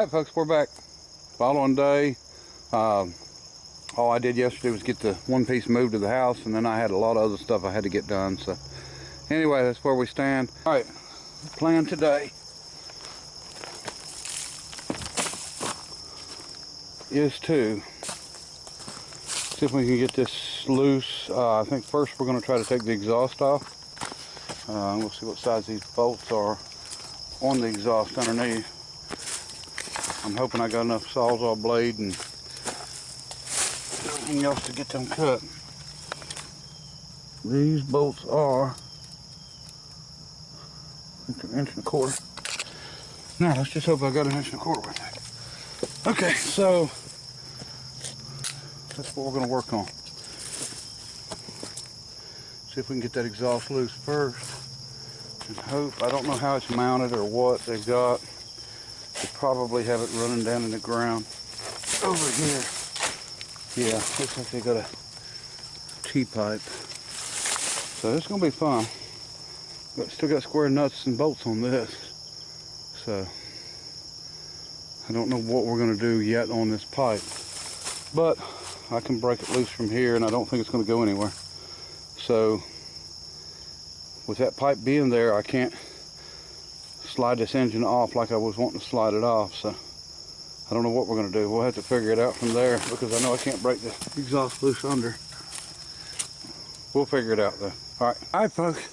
Alright folks, we're back. Following day. All I did yesterday was get the one piece moved to the house, and then I had a lot of other stuff I had to get done. So anyway, that's where we stand. Alright, plan today is to see if we can get this loose. I think first we're going to try to take the exhaust off. We'll see what size these bolts are on the exhaust underneath. I'm hoping I got enough sawzall blade and everything else to get them cut. These bolts are, I think they're 1 1/4 inches. Now let's just hope I got 1 1/4 inches with it. Okay, so that's what we're going to work on. See if we can get that exhaust loose first. And hope, I don't know how it's mounted or what they've got. They probably have it running down in the ground over here. Yeah, looks like they got a T-pipe. So it's going to be fun. But still got square nuts and bolts on this. So I don't know what we're going to do yet on this pipe. But I can break it loose from here, and I don't think it's going to go anywhere. So with that pipe being there, I can't slide this engine off like I was wanting to slide it off. So I don't know what we're going to do. We'll have to figure it out from there, because I know I can't break the exhaust loose under. We'll figure it out though. Alright folks,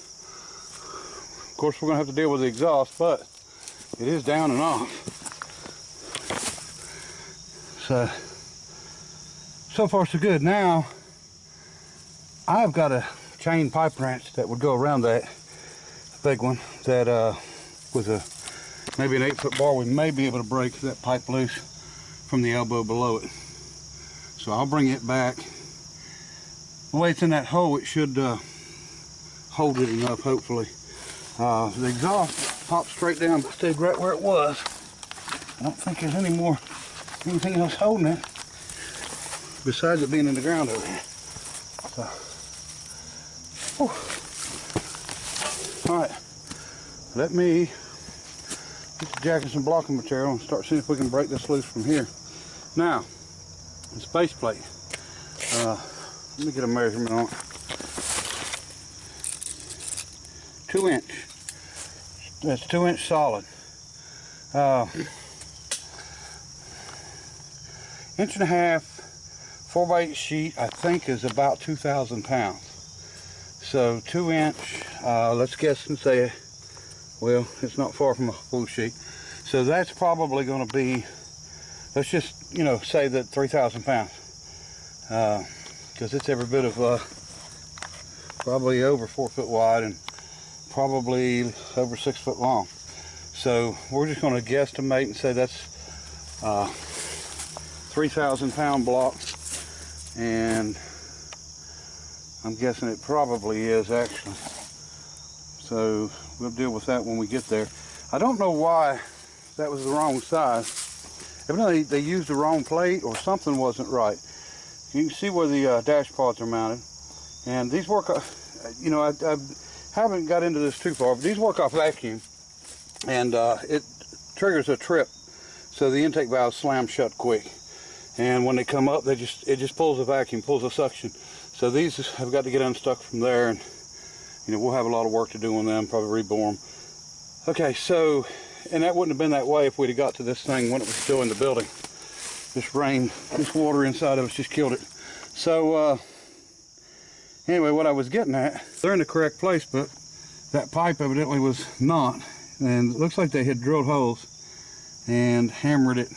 of course we're going to have to deal with the exhaust, but it is down and off. So far so good. Now I've got a chain pipe wrench that would go around that big one, that with maybe an 8-foot bar, we may be able to break that pipe loose from the elbow below it. So I'll bring it back. The way it's in that hole, it should hold it enough, hopefully. The exhaust popped straight down, but stayed right where it was. I don't think there's anything else holding it besides it being in the ground over here. So, alright, let me get the jack and some blocking material and start seeing if we can break this loose from here. Now, the space plate. Let me get a measurement on it. 2 inch. That's 2 inch solid. 1.5 inch, 4x8 sheet, I think is about 2,000 pounds. So 2 inch, let's guess and say, well, it's not far from a full sheet. So that's probably going to be, let's just, say that 3,000 pounds. Because it's every bit of, probably over 4 foot wide and probably over 6 foot long. So we're just going to guesstimate and say that's 3,000 pound block. And I'm guessing it probably is, actually. So we'll deal with that when we get there. I don't know why that was the wrong size. Evidently they used the wrong plate, or something wasn't right. You can see where the dash pods are mounted. And these work off, I haven't got into this too far, but these work off vacuum. And it triggers a trip, so the intake valve slams shut quick. And when they come up, it just pulls a vacuum, pulls a suction. So these have got to get unstuck from there, and we'll have a lot of work to do on them, probably rebore them. Okay, so, and that wouldn't have been that way if we'd have got to this thing when it was still in the building. This rain, this water inside of us just killed it. So anyway, what I was getting at, they're in the correct place, but that pipe evidently was not. And it looks like they had drilled holes and hammered it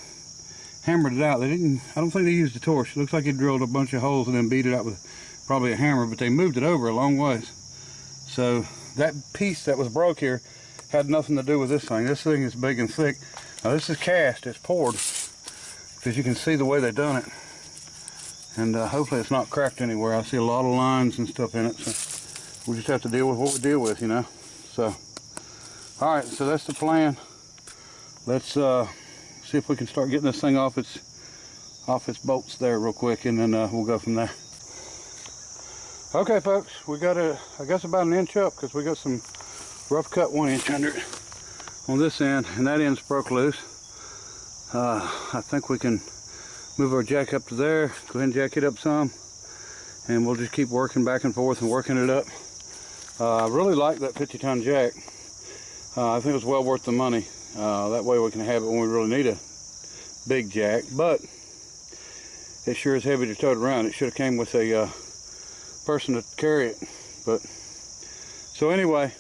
out. They didn't, I don't think they used a torch. It looks like they drilled a bunch of holes and then beat it out with probably a hammer, but they moved it over a long ways. So that piece that was broke here had nothing to do with this thing. This thing is big and thick. Now this is cast, it's poured, because you can see the way they've done it. And hopefully it's not cracked anywhere. I see a lot of lines and stuff in it, so we just have to deal with what we deal with, So, alright, so that's the plan. Let's see if we can start getting this thing off its bolts there real quick, and then we'll go from there. Okay folks, we got I guess about 1 inch up, because we got some rough cut 1 inch under it on this end, and that end's broke loose. I think we can move our jack up to there, go ahead and jack it up some, and we'll just keep working back and forth and working it up. I really like that 50-ton jack. I think it was well worth the money. That way we can have it when we really need a big jack, but it sure is heavy to tote around. It should have came with a person to carry it. But so anyway,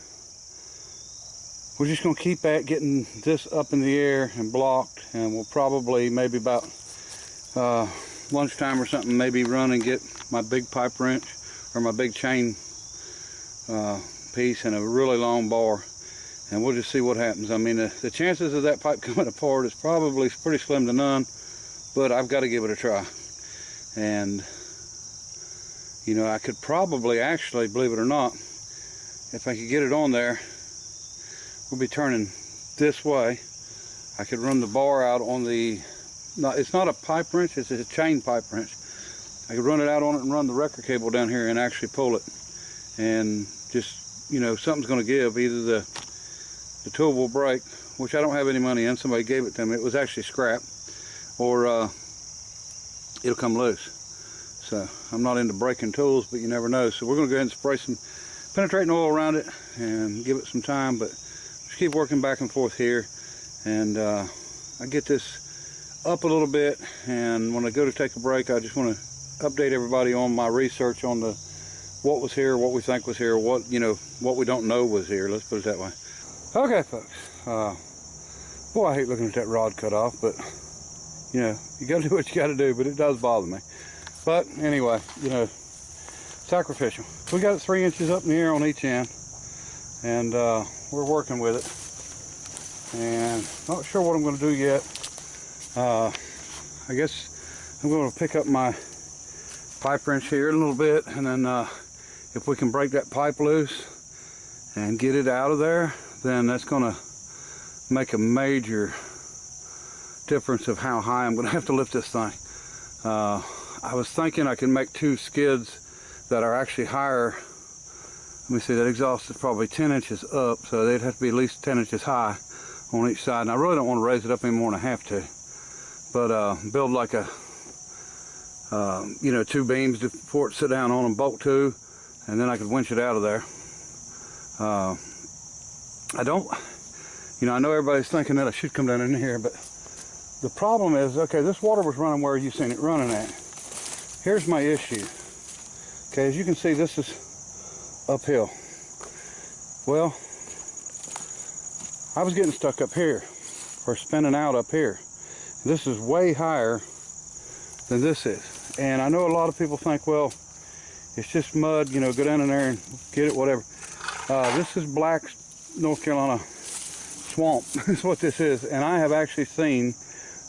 we're just going to keep at getting this up in the air and blocked, and we'll probably maybe about lunchtime or something maybe run and get my big pipe wrench or my big chain piece and a really long bar, and we'll just see what happens. I mean, the chances of that pipe coming apart is probably pretty slim to none, but I've got to give it a try. And you know, I could probably actually, believe it or not, if I could get it on there, we'll be turning this way. I could run the bar out on the, it's not a pipe wrench, it's a chain pipe wrench. I could run it out on it and run the wrecker cable down here and actually pull it. And just, you know, something's going to give. Either the tool will break, which I don't have any money in, somebody gave it to me, it was actually scrap, or it'll come loose. So I'm not into breaking tools, but you never know. So we're going to go ahead and spray some penetrating oil around it and give it some time, but just keep working back and forth here. And I get this up a little bit, and when I go to take a break, I just want to update everybody on my research on the what was here, what we think was here, what, you know, what we don't know was here. Let's put it that way. Okay, folks. Boy, I hate looking at that rod cut off, but you know, you got to do what you got to do. But it does bother me. But anyway, you know, sacrificial. We got it 3 inches up in the air on each end, and we're working with it. And not sure what I'm going to do yet. I guess I'm going to pick up my pipe wrench here in a little bit, and then if we can break that pipe loose and get it out of there, then that's going to make a major difference of how high I'm going to have to lift this thing. I was thinking I can make 2 skids that are actually higher. Let me see, that exhaust is probably 10 inches up, so they'd have to be at least 10 inches high on each side. And I really don't want to raise it up any more than I have to. But build like a, you know, 2 beams for it to sit down on and bolt to, and then I could winch it out of there. I don't, you know, I know everybody's thinking that I should come down in here, but the problem is, okay, this water was running where you've seen it running at. Here's my issue. Okay, as you can see, this is uphill. Well, I was getting stuck up here, or spinning out up here. This is way higher than this is. And I know a lot of people think, well, it's just mud, you know, go down in there and get it, whatever. This is black North Carolina swamp, is what this is. And I have actually seen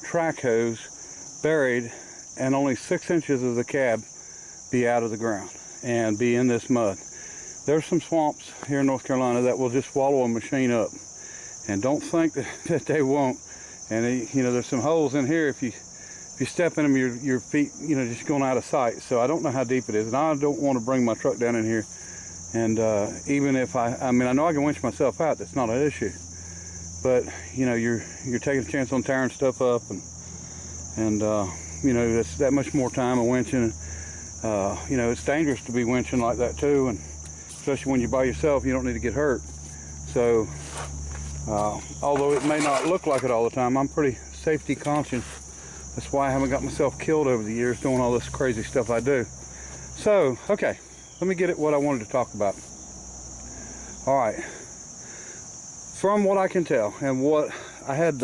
track hose buried and only 6 inches of the cab be out of the ground and be in this mud. There's some swamps here in North Carolina that will just swallow a machine up, and don't think that they won't. And you know, there's some holes in here. If you step in them, your feet, you know, just going out of sight. So I don't know how deep it is, and I don't want to bring my truck down in here. And even if I mean, I know I can winch myself out. That's not an issue. But you know, you're taking a chance on tearing stuff up, and you know, that's that much more time of winching. You know, it's dangerous to be winching like that too, and especially when you're by yourself, you don't need to get hurt. So although it may not look like it all the time, I'm pretty safety conscious. That's why I haven't got myself killed over the years doing all this crazy stuff I do. So, okay, let me get at what I wanted to talk about. All right, from what I can tell, and what I had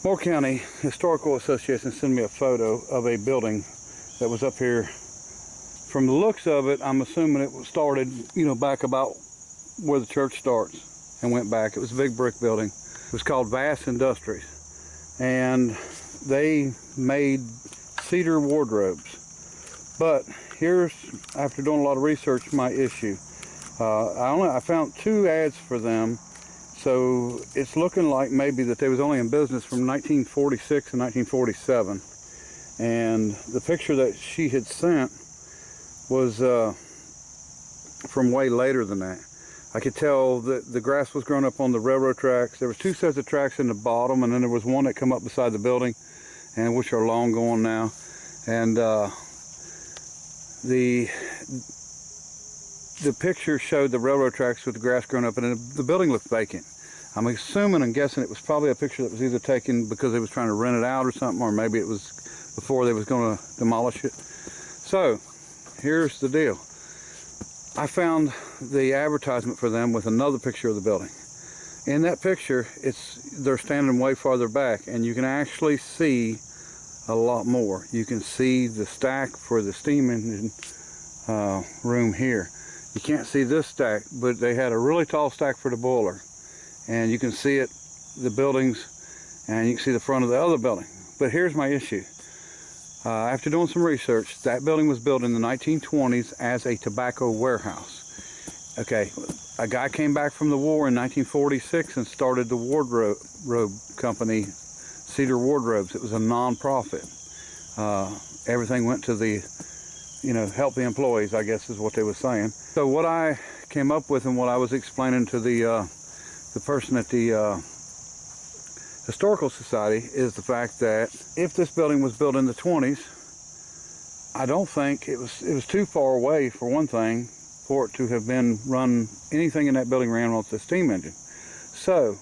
Moore County Historical Association send me a photo of a building that was up here. From the looks of it, I'm assuming it was started, you know, back about where the church starts and went back. It was a big brick building. It was called Vass Industries, and they made cedar wardrobes. But here's, after doing a lot of research, my issue. I found 2 ads for them, so it's looking like maybe that they was only in business from 1946 and 1947. And the picture that she had sent was from way later than that. I could tell that the grass was growing up on the railroad tracks. There was 2 sets of tracks in the bottom, and then there was one that come up beside the building, and which are long gone now. And the picture showed the railroad tracks with the grass growing up, and the building looked vacant. I'm assuming and guessing it was probably a picture that was either taken because they was trying to rent it out or something, or maybe it was before they was going to demolish it. So here's the deal. I found the advertisement for them with another picture of the building. In that picture, they're standing way farther back, and you can actually see a lot more. You can see the stack for the steam engine room here. You can't see this stack, but they had a really tall stack for the boiler, and you can see it, the buildings, and you can see the front of the other building. But here's my issue. After doing some research, that building was built in the 1920s as a tobacco warehouse. Okay, a guy came back from the war in 1946 and started the wardrobe company, Cedar Wardrobes. It was a non-profit. Everything went to the, help the employees, I guess is what they were saying. So what I came up with and what I was explaining to the person at the Historical Society is the fact that if this building was built in the 20s, I don't think it was too far away, for one thing, for it to have been run, anything in that building ran with the steam engine. So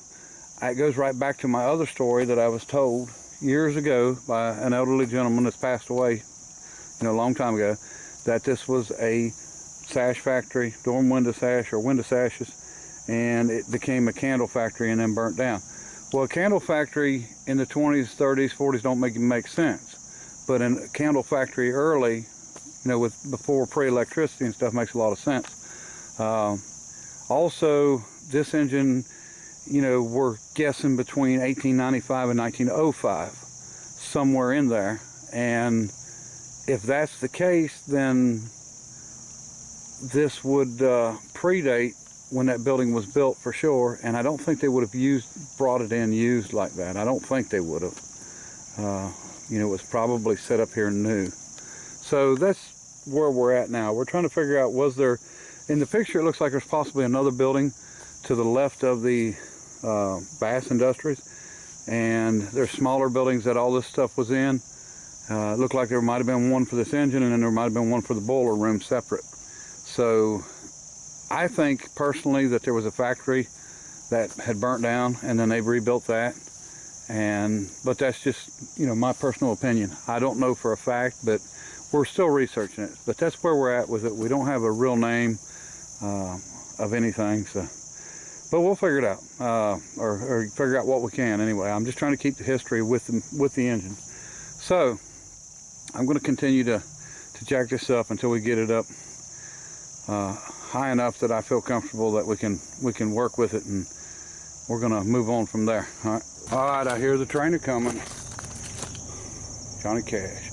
it goes right back to my other story that I was told years ago by an elderly gentleman that's passed away, a long time ago, that this was a sash factory, dorm window sash or window sashes, and it became a candle factory and then burnt down. Well, a candle factory in the 20s, 30s, 40s don't make sense. But in a candle factory early, before pre-electricity and stuff, makes a lot of sense. Also, this engine, we're guessing between 1895 and 1905, somewhere in there. And if that's the case, then this would predate when that building was built for sure, and I don't think they would have brought it in used like that. I don't think they would have. It was probably set up here new. So that's where we're at now. We're trying to figure out, was there, in the picture it looks like there's possibly another building to the left of the Bass Industries, and there's smaller buildings that all this stuff was in. It looked like there might have been one for this engine, and then there might have been one for the boiler room separate. So I think personally that there was a factory that had burnt down and then they rebuilt that, but that's just my personal opinion. I don't know for a fact, but we're still researching it. But that's where we're at with it. We don't have a real name of anything, but we'll figure it out, or figure out what we can anyway. I'm just trying to keep the history with the engine. So I'm going to continue to jack this up until we get it up high enough that I feel comfortable that we can work with it, and we're gonna move on from there. All right, I hear the trainer coming. Johnny Cash.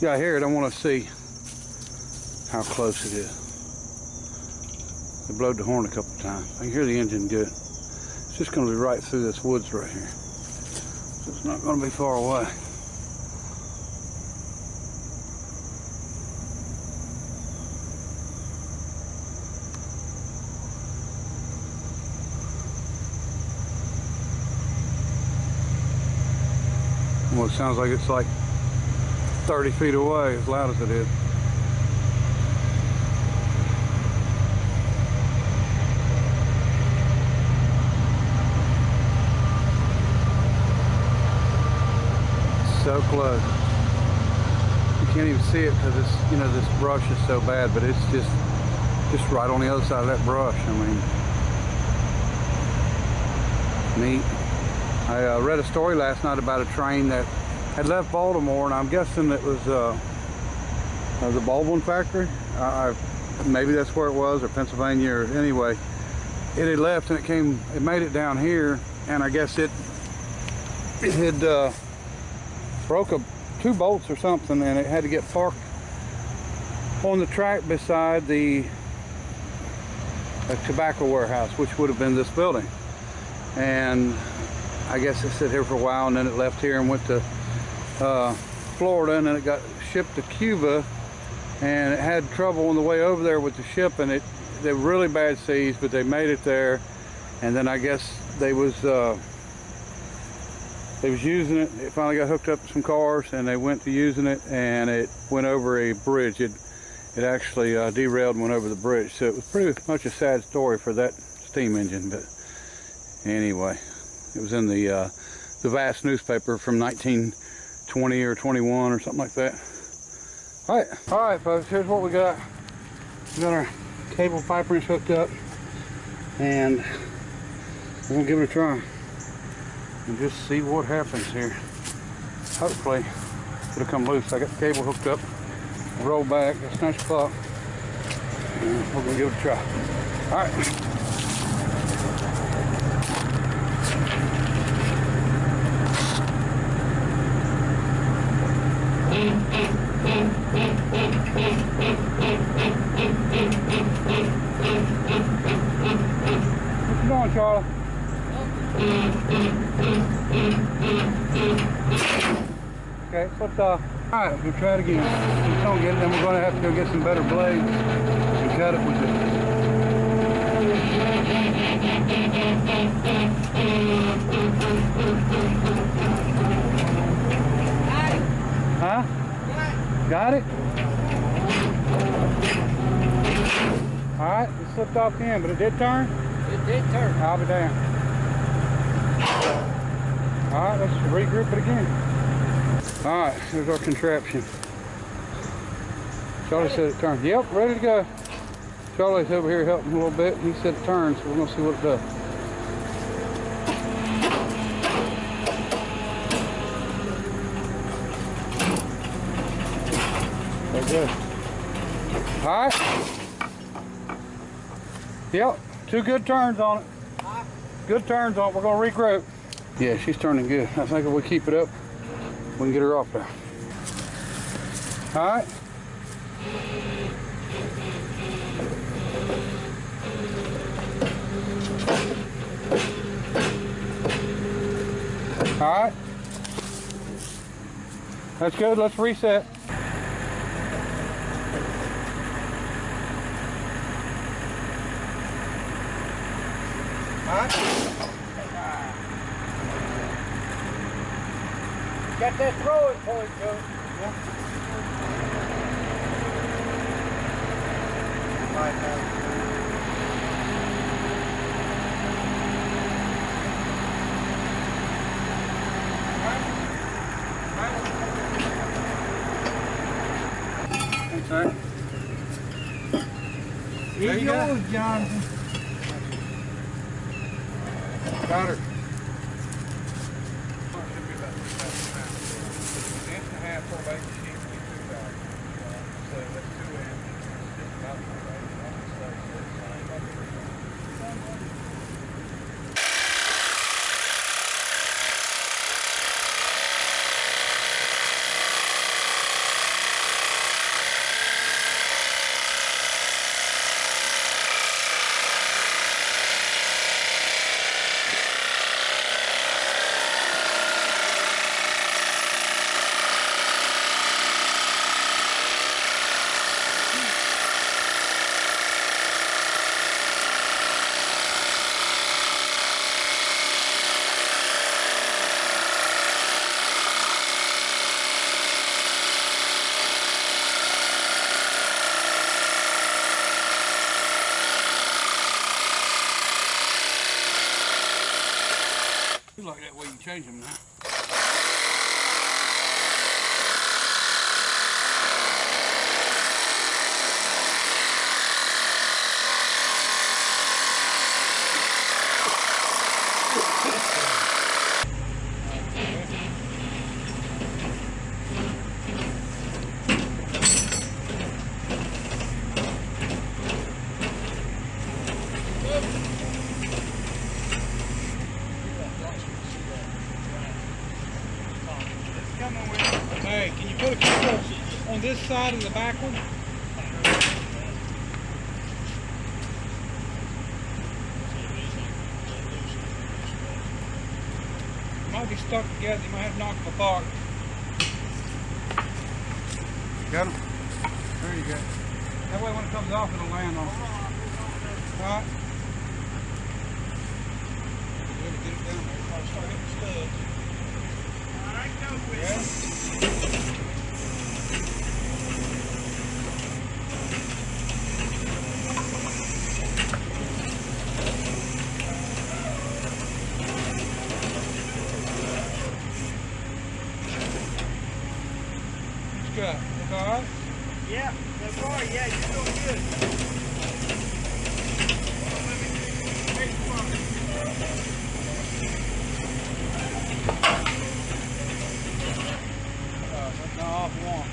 Yeah, I hear it. I want to see how close it is. They blowed the horn a couple times. I can hear the engine good. It's just gonna be right through this woods right here, so it's not gonna be far away. Well, it sounds like it's like 30 feet away, as loud as it is. So close. You can't even see it because it's, this brush is so bad, but it's just right on the other side of that brush. I mean, neat. I read a story last night about a train that had left Baltimore, and I'm guessing it was the Baldwin factory. Maybe that's where it was, or Pennsylvania, or anyway. It had left and it made it down here, and I guess it had broke 2 bolts or something, and it had to get parked on the track beside the tobacco warehouse, which would have been this building. And I guess it sat here for a while, and then it left here and went to Florida, and then it got shipped to Cuba, and it had trouble on the way over there with the ship, and it they were really bad seas, but they made it there. And then I guess they was using it. It finally got hooked up to some cars, and they went to using it, and it went over a bridge. It actually derailed and went over the bridge. So it was pretty much a sad story for that steam engine. But anyway, it was in the Vast newspaper from 1920 or 21 or something like that. All right, folks. Here's what we got. We got our cable pipe wrench hooked up, and we're gonna give it a try and just see what happens here. Hopefully it'll come loose. I got the cable hooked up, roll back, that's nice clock, and we're gonna give it a try. All right. What you doing, Charlie? Okay, let's alright, we'll try it again. If we don't get it, then we're gonna have to go get some better blades and cut it with it. Huh? Got it? Alright, it slipped off the end, but it did turn? It did turn. I'll be damned. Alright, let's regroup it again. Alright, here's our contraption. Charlie said it turned. Yep, ready to go. Charlie's over here helping a little bit. He said it turns, so we're going to see what it does. Good. All right. Yep, 2 good turns on it. Good turns on it. We're going to regroup. Yeah, she's turning good. I think if we keep it up, we can get her off there. All right. All right. That's good. Let's reset. Got that throwing point, Joe. Yeah. Thanks, sir. There you go, Jonathan. Got her. Like that way you change them now. Hey, can you put a couple on this side and the back one? Might be stuck together, you might have to knock them apart. Got them? There you go. That way when it comes off, it'll land on. Right. Get it down there. Probably start hitting studs. Alright, go with Yeah. Good. Look all right? Yeah, so far, yeah, you're doing good. That's not off one.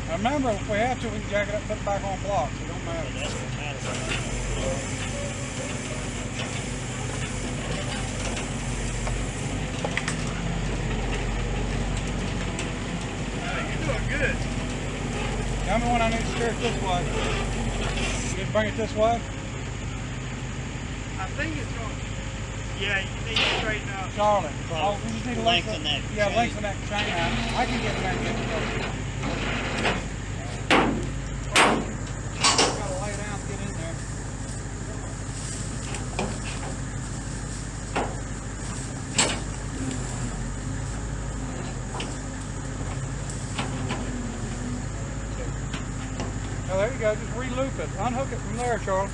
Now remember, if we have to, we can jack it up and put it back on blocks. It don't matter. That's what matters. You're doing good. Tell me when I need to steer it this way. You can bring it this way. I think it's going. Yeah, you need to straighten up. Charlie. Well, Oh, we just need to lengthen that Yeah, chain. lengthen that chain out. I can get it back in. Gotta lay down to get in there. Oh, there you go. Just re-loop it. Unhook it from there, Charlie.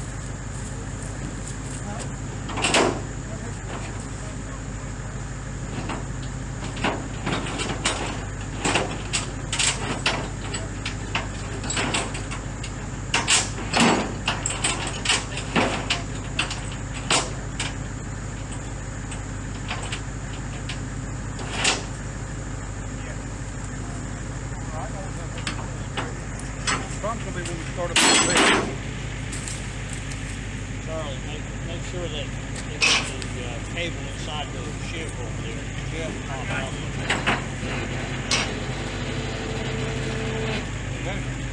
Probably when we start up the bed. Charlie, make sure that the cable inside the shiv over there. Yeah. Come out. Okay.